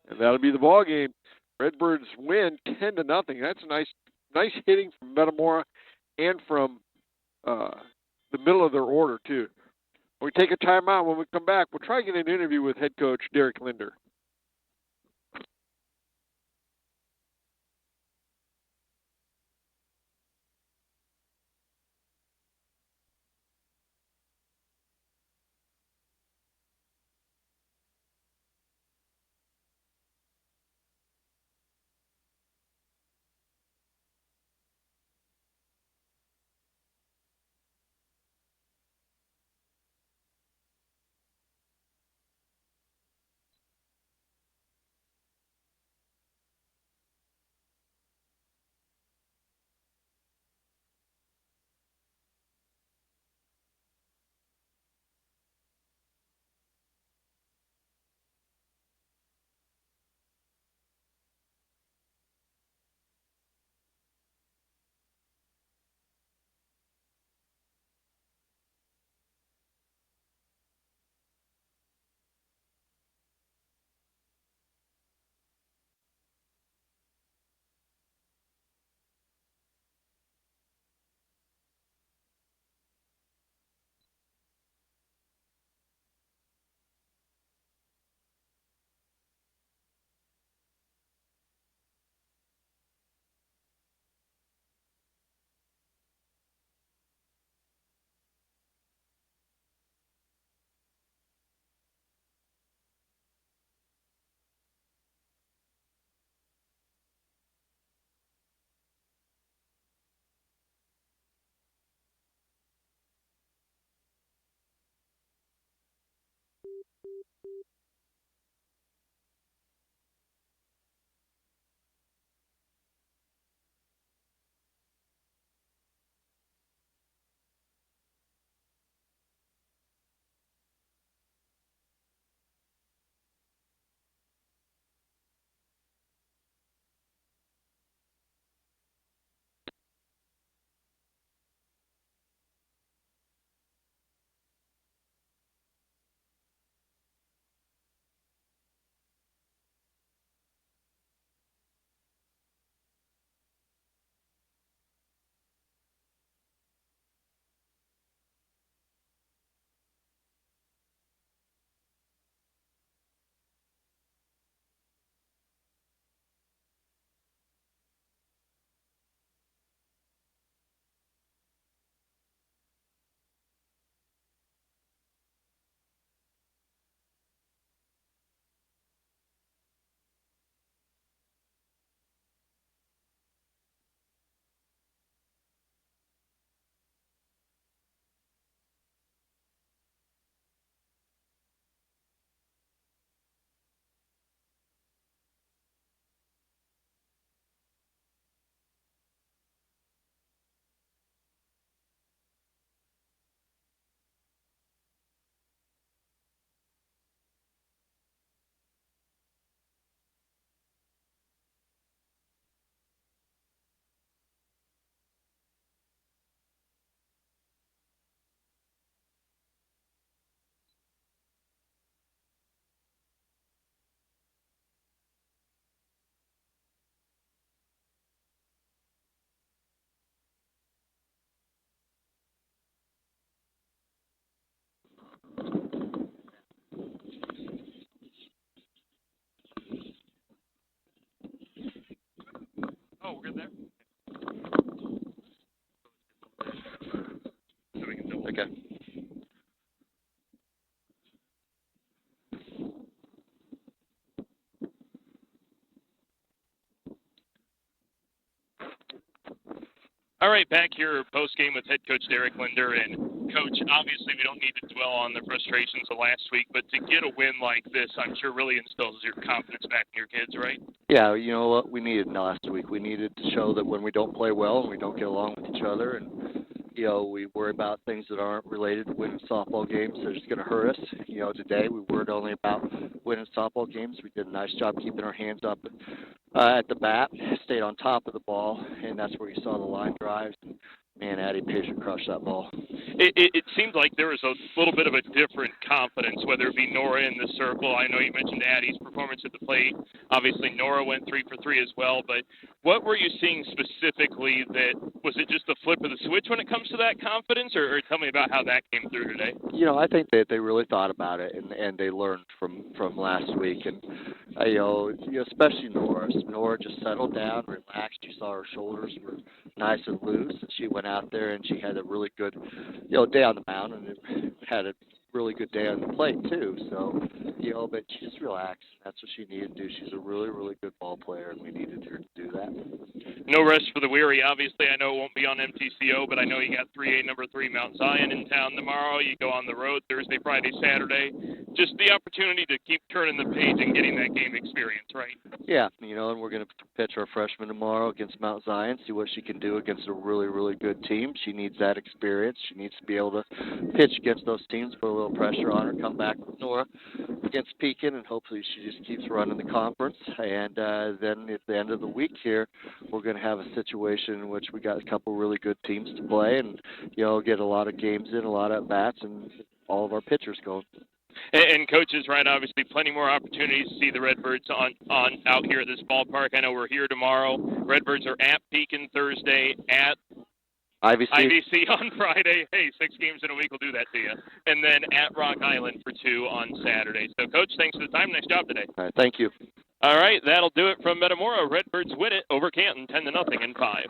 And that'll be the ball game. Redbirds win 10-0. That's nice hitting from Metamora and from the middle of their order too. We take a timeout. When we come back, we'll try to get an interview with head coach Derek Linder. Oh, we're good there? So we can double. Okay. All right, back here post-game with head coach Derek Linder. And, Coach, obviously we don't need to dwell on the frustrations of last week, but to get a win like this, I'm sure really instills your confidence back in your kids, right? Yeah, you know what we needed last week. We needed to show that when we don't play well and we don't get along with each other and, you know, we worry about things that aren't related to winning softball games, they're just going to hurt us. You know, today we worried only about winning softball games. We did a nice job keeping our hands up at the bat, stayed on top of the ball, and that's where you saw the line drives. Man, Addie Pager crushed that ball. It seemed like there was a little bit of a different confidence, whether it be Nora in the circle. I know you mentioned Addie's performance at the plate. Obviously, Nora went 3 for 3 as well. But what were you seeing specifically that was it just the flip of the switch when it comes to that confidence, or tell me about how that came through today? You know, I think that they really thought about it and they learned from last week. And you know, especially Nora. Nora just settled down, relaxed. You saw her shoulders were nice and loose, and she went out there and she had a really good, you know, day on the mound, and had a really good day on the plate too. So, you know, but she just relaxed. That's what she needed to do. She's a really, really good ball player, and we needed her to do that. No rest for the weary. Obviously, I know it won't be on MTCO, but I know you got 3A number 3 Mount Zion in town tomorrow. You go on the road Thursday, Friday, Saturday. Just the opportunity to keep turning the page and getting that game experience, right? Yeah, you know, and we're going to pitch our freshman tomorrow against Mount Zion, see what she can do against a really, really good team. She needs that experience. She needs to be able to pitch against those teams, put a little pressure on her, come back with Nora against Pekin, and hopefully she just keeps running the conference. And then at the end of the week here, we're going to have a situation in which we got a couple really good teams to play and, you know, get a lot of games in, a lot of at-bats, and all of our pitchers going. And Coach is right, obviously, plenty more opportunities to see the Redbirds on out here at this ballpark. I know we're here tomorrow. Redbirds are at Pekin Thursday, at IVC on Friday. Hey, 6 games in a week will do that to you. And then at Rock Island for 2 on Saturday. So, Coach, thanks for the time. Nice job today. All right, thank you. All right, that'll do it from Metamora. Redbirds win it over Canton 10-0 in 5.